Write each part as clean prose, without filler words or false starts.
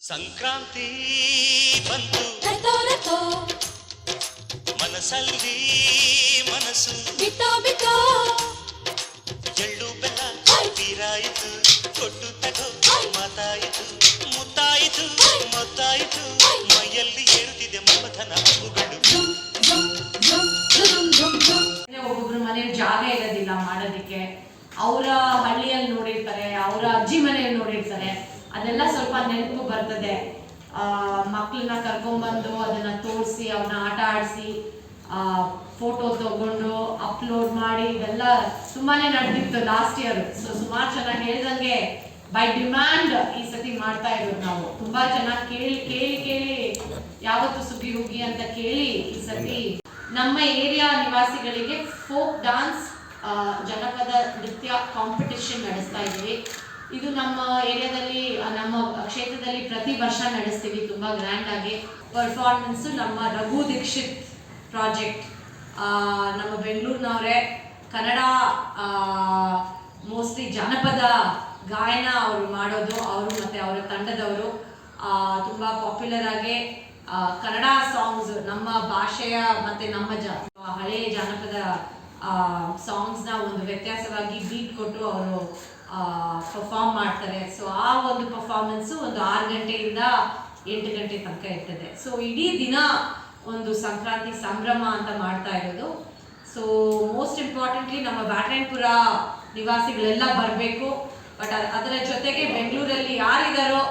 ಸಂಕ್ರಾಂತಿ ಬಂತು ಮನಸ್ಸಲ್ಲಿ ಮನಸ್ಸು ಬಿತ್ತೋ ಎಳ್ಳು ಬೆಲ್ಲ ತೀರಾಯಿತು ಕೊಟ್ಟು ತಗೋ ಮಾತಾಯಿತು ಮುತ್ತಾಯಿತು ಮೊತ್ತಾಯಿತು ಮೈಯಲ್ಲಿ ಏರುತ್ತಿದೆ ಮಮಥನ ಹಬ್ಬುಗಳು. ಒಬ್ಬೊಬ್ರು ಮನೆಯಲ್ಲಿ ಜಾಗ ಇರೋದಿಲ್ಲ ಮಾಡೋದಿಕ್ಕೆ, ಅವರ ಹಳ್ಳಿಯಲ್ಲಿ ನೋಡಿರ್ತಾರೆ, ಅವರ ಅಜ್ಜಿ ಮನೆಯಲ್ಲಿ ನೋಡಿರ್ತಾರೆ, ಅದೆಲ್ಲ ಸ್ವಲ್ಪ ನೆನಪು ಬರ್ತದೆ. ಮಕ್ಕಳನ್ನ ಕರ್ಕೊಂಡ್ಬಂದು ಅದನ್ನ ತೋರಿಸಿ ಅವ್ರನ್ನ ಆಟ ಆಡಿಸಿ ಫೋಟೋ ತಗೊಂಡು ಅಪ್ಲೋಡ್ ಮಾಡಿ ಇದೆಲ್ಲ ತುಂಬಾನೇ ನಡೆದಿತ್ತು ಲಾಸ್ಟ್ ಇಯರ್. ಸೊ ಸುಮಾರು ಜನ ಹೇಳ್ದಂಗೆ ಬೈ ಡಿಮ್ಯಾಂಡ್ ಈ ಸತಿ ಮಾಡ್ತಾ ಇರೋದು. ನಾವು ತುಂಬಾ ಜನ ಕೇಳಿ ಕೇಳಿ ಕೇಳಿ ಯಾವತ್ತು ಸುಗ್ಗಿ ಹುಗ್ಗಿ ಅಂತ ಕೇಳಿ ಈ ಸತಿ ನಮ್ಮ ಏರಿಯಾ ನಿವಾಸಿಗಳಿಗೆ ಫೋಕ್ ಡಾನ್ಸ್ ಜನಪದ ನೃತ್ಯ ಕಾಂಪಿಟಿಷನ್ ನಡೆಸ್ತಾ ಇದ್ದೀವಿ. ಇದು ನಮ್ಮ ಏರಿಯಾದಲ್ಲಿ ನಮ್ಮ ಕ್ಷೇತ್ರದಲ್ಲಿ ಪ್ರತಿ ವರ್ಷ ನಡೆಸ್ತೀವಿ ತುಂಬಾ ಗ್ರ್ಯಾಂಡ್ ಆಗಿ. ಪರ್ಫಾರ್ಮೆನ್ಸ್ ನಮ್ಮ ರಘು ದೀಕ್ಷಿತ್ ಪ್ರಾಜೆಕ್ಟ್, ನಮ್ಮ ಬೆಂಗಳೂರಿನವರೇ, ಕನ್ನಡ ಮೋಸ್ಟ್ಲಿ ಜಾನಪದ ಗಾಯನ ಅವರು ಮಾಡೋದು. ಅವರು ಮತ್ತೆ ಅವರ ತಂಡದವರು ತುಂಬಾ ಪಾಪ್ಯುಲರ್ ಆಗಿ ಕನ್ನಡ ಸಾಂಗ್ಸ್, ನಮ್ಮ ಭಾಷೆಯ ಮತ್ತೆ ನಮ್ಮ ಹಳೆಯ ಜಾನಪದ ಸಾಂಗ್ಸ್ನ ಒಂದು ವ್ಯತ್ಯಾಸವಾಗಿ ಬೀಟ್ ಕೊಟ್ಟು ಅವರು ಪರ್ಫಾರ್ಮ್ ಮಾಡ್ತಾರೆ. ಸೊ ಆ ಒಂದು ಪರ್ಫಾರ್ಮೆನ್ಸು ಒಂದು 6 ಗಂಟೆಯಿಂದ 8 ಗಂಟೆ ತನಕ ಇರ್ತದೆ. ಸೊ ಇಡೀ ದಿನ ಒಂದು ಸಂಕ್ರಾಂತಿ ಸಂಭ್ರಮ ಅಂತ ಮಾಡ್ತಾ ಇರೋದು. ಸೊ ಮೋಸ್ಟ್ ಇಂಪಾರ್ಟೆಂಟ್ಲಿ ನಮ್ಮ ಬ್ಯಾಟರಾಯನಪುರ ನಿವಾಸಿಗಳೆಲ್ಲ ಬರಬೇಕು. ಬಟ್ ಅದರ ಜೊತೆಗೆ ಬೆಂಗಳೂರಲ್ಲಿ ಯಾರಿದ್ದಾರೋ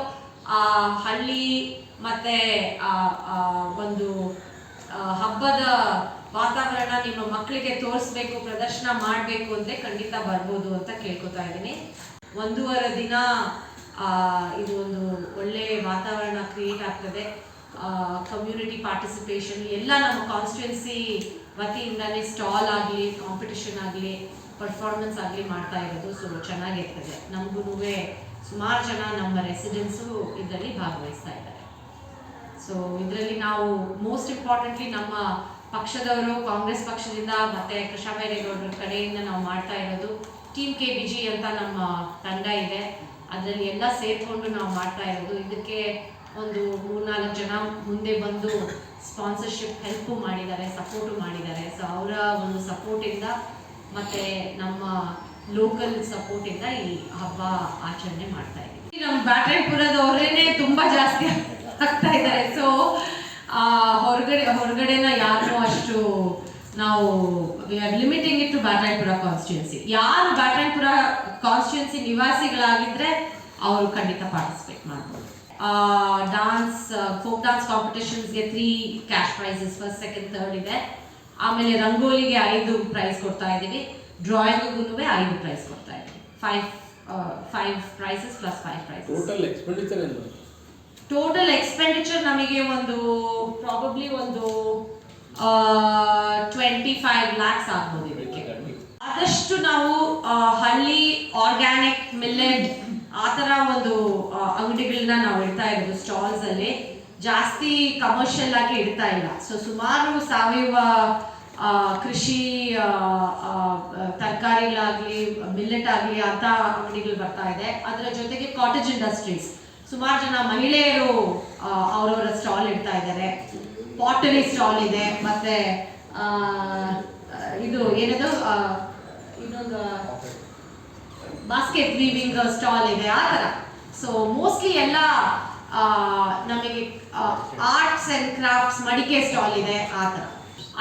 ಹಳ್ಳಿ ಮತ್ತೆ ಒಂದು ಹಬ್ಬದ ವಾತಾವರಣ ನಿಮ್ಮ ಮಕ್ಕಳಿಗೆ ತೋರಿಸ್ಬೇಕು, ಪ್ರದರ್ಶನ ಮಾಡಬೇಕು ಅಂದರೆ ಖಂಡಿತ ಬರ್ಬೋದು ಅಂತ ಕೇಳ್ಕೊತಾ ಇದ್ದೀನಿ. 1.5 ದಿನ ಇದು ಒಂದು ಒಳ್ಳೆ ವಾತಾವರಣ ಕ್ರಿಯೇಟ್ ಆಗ್ತದೆ. ಕಮ್ಯುನಿಟಿ ಪಾರ್ಟಿಸಿಪೇಷನ್ ಎಲ್ಲ ನಮ್ಮ ಕಾನ್ಸ್ಟಿಟ್ಯೂನ್ಸಿ ವತಿಯಿಂದನೇ ಸ್ಟಾಲ್ ಆಗಲಿ, ಕಾಂಪಿಟಿಷನ್ ಆಗಲಿ, ಪರ್ಫಾರ್ಮೆನ್ಸ್ ಆಗಲಿ ಮಾಡ್ತಾ ಇರೋದು. ಸೊ ಚೆನ್ನಾಗಿರ್ತದೆ. ನಮಗೂ ಸುಮಾರು ಜನ ನಮ್ಮ ರೆಸಿಡೆನ್ಸು ಇದರಲ್ಲಿ ಭಾಗವಹಿಸ್ತಾ ಇದ್ದಾರೆ. ಸೊ ಇದರಲ್ಲಿ ನಾವು ಮೋಸ್ಟ್ ಇಂಪಾರ್ಟೆಂಟ್ಲಿ ನಮ್ಮ ಪಕ್ಷದವರು, ಕಾಂಗ್ರೆಸ್ ಪಕ್ಷದಿಂದ ಮತ್ತೆ ಕೃಷ್ಣ ಬೈರೇಗೌಡರ ಕಡೆಯಿಂದ ನಾವು ಮಾಡ್ತಾ ಇರೋದು ಟೀಮ್ KBG ಅಂತ ನಮ್ಮ ತಂಡ ಇದೆ. ಅದರಲ್ಲಿ ಎಲ್ಲ ಸೇರಿಕೊಂಡು ನಾವು ಮಾಡ್ತಾ ಇರೋದು. ಇದಕ್ಕೆ ಒಂದು 3-4 ಜನ ಮುಂದೆ ಬಂದು ಸ್ಪಾನ್ಸರ್ಶಿಪ್ ಹೆಲ್ಪು ಮಾಡಿದ್ದಾರೆ, ಸಪೋರ್ಟು ಮಾಡಿದ್ದಾರೆ. ಸೊ ಅವರ ಒಂದು ಸಪೋರ್ಟಿಂದ ಮತ್ತೆ ನಮ್ಮ ಲೋಕಲ್ ಸಪೋರ್ಟಿಂದ ಈ ಹಬ್ಬ ಆಚರಣೆ ಮಾಡ್ತಾ ಇದ್ದೀವಿ. ನಮ್ಮ ಬ್ಯಾಟರಾಯನಪುರದವರೇನೆ ತುಂಬಾ ಜಾಸ್ತಿ ಆಗ್ತಾ ಇದ್ದಾರೆ. ಸೊ ಹೊರಗಡೆನ ಯಾರು ಅಷ್ಟು ನಾವು limiting it to Byatarayanapura constituency. ಯಾರು ಬ್ಯಾಟರಾಯನಪುರ ಕಾನ್ಸ್ಟಿಟ್ಯೂನ್ಸಿ ನಿವಾಸಿಗಳಾಗಿದ್ರೆ ಅವರು ಖಂಡಿತ ಪಾರ್ಟಿಸಿಪೇಟ್ ಮಾಡ್ಬೋದು. ಡಾನ್ಸ್, ಫೋಕ್ ಡಾನ್ಸ್ ಕಾಂಪಿಟೇಷನ್ಸ್ಗೆ 3 cash prizes, first, second, third ಇದೆ. ಆಮೇಲೆ ರಂಗೋಲಿಗೆ 5 ಪ್ರೈಸ್ ಕೊಡ್ತಾ ಇದ್ದೀವಿ. ಡ್ರಾಯಿಂಗ್ಗೂ 5 ಪ್ರೈಸ್ ಕೊಡ್ತಾ ಇದ್ದೀವಿ. 5 prizes plus 5 prizes. Total expenditure ನಮಗೆ ಒಂದು ಪ್ರಾಬಬ್ಲಿ ಒಂದು 25 lakhs ಆಗ್ಬೋದು ಇದಕ್ಕೆ. ಆದಷ್ಟು ನಾವು ಹಳ್ಳಿ ಆರ್ಗ್ಯಾನಿಕ್ ಮಿಲ್ಲೆಟ್ ಆ ಥರ ಒಂದು ಅಂಗಡಿಗಳನ್ನ ನಾವು ಇಡ್ತಾ ಇರೋದು ಸ್ಟಾಲ್ಸ್ ಅಲ್ಲಿ. ಜಾಸ್ತಿ ಕಮರ್ಷಿಯಲ್ ಆಗಿ ಇಡ್ತಾ ಇಲ್ಲ. ಸೊ ಸುಮಾರು ಸಾವಯವ ಕೃಷಿ ತರಕಾರಿಗಳಾಗಲಿ, ಮಿಲ್ಲೆಟ್ ಆಗಲಿ ಅಂತ ಅಂಗಡಿಗಳು ಬರ್ತಾ ಇದೆ. ಅದರ ಜೊತೆಗೆ ಕಾಟೇಜ್ ಇಂಡಸ್ಟ್ರೀಸ್, ಸುಮಾರು ಜನ ಮಹಿಳೆಯರು ಅವರವರ ಸ್ಟಾಲ್ ಇಡ್ತಾ ಇದ್ದಾರೆ. ಪಾಟರಿ ಸ್ಟಾಲ್ ಇದೆ, ಮತ್ತೆ ಇದು ಏನದು ಇನ್ನೊಂದು ಬಾಸ್ಕೆಟ್ ವೀವಿಂಗ್ ಸ್ಟಾಲ್ ಇದೆ, ಆ ಥರ. ಸೊ ಮೋಸ್ಟ್ಲಿ ಎಲ್ಲ ನಮಗೆ ಆರ್ಟ್ಸ್ ಆ್ಯಂಡ್ ಕ್ರಾಫ್ಟ್ಸ್ ಮಡಿಕೆ ಸ್ಟಾಲ್ ಇದೆ, ಆ ಥರ.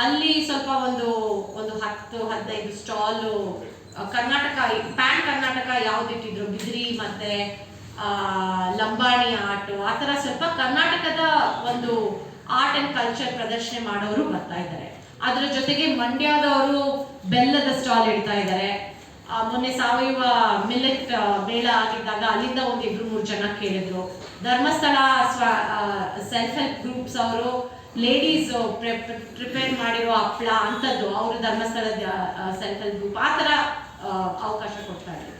ಅಲ್ಲಿ ಸ್ವಲ್ಪ ಒಂದು 10-15 ಸ್ಟಾಲು ಕರ್ನಾಟಕ, ಪ್ಯಾನ್ ಕರ್ನಾಟಕ ಯಾವ್ದಿಟ್ಟಿದ್ರು, ಬಿದ್ರಿ ಮತ್ತೆ ಲಂಬಾಣಿ ಆರ್ಟ್, ಆ ಥರ ಸ್ವಲ್ಪ ಕರ್ನಾಟಕದ ಒಂದು ಆರ್ಟ್ ಆ್ಯಂಡ್ ಕಲ್ಚರ್ ಪ್ರದರ್ಶನ ಮಾಡೋರು ಬರ್ತಾ ಇದ್ದಾರೆ. ಅದರ ಜೊತೆಗೆ ಮಂಡ್ಯದವರು ಬೆಲ್ಲದ ಸ್ಟಾಲ್ ಇಡ್ತಾ ಇದ್ದಾರೆ. ಮೊನ್ನೆ ಸಾವಯವ ಮಿಲ್ಲೆಟ್ ಮೇಳ ಆಗಿದ್ದಾಗ ಅಲ್ಲಿಂದ ಒಂದು 2-3 ಜನ ಕೇಳಿದ್ರು. ಧರ್ಮಸ್ಥಳ ಸೆಲ್ಫ್ ಹೆಲ್ಪ್ ಗ್ರೂಪ್ಸ್ ಅವರು ಲೇಡೀಸ್ ಪ್ರಿಪೇರ್ ಮಾಡಿರೋ ಹಪ್ಪಳ ಅಂಥದ್ದು, ಅವರು ಧರ್ಮಸ್ಥಳದ ಸೆಲ್ಫ್ ಹೆಲ್ಪ್ ಗ್ರೂಪ್ ಆ ಥರ ಅವಕಾಶ ಕೊಡ್ತಾ ಇದ್ದಾರೆ.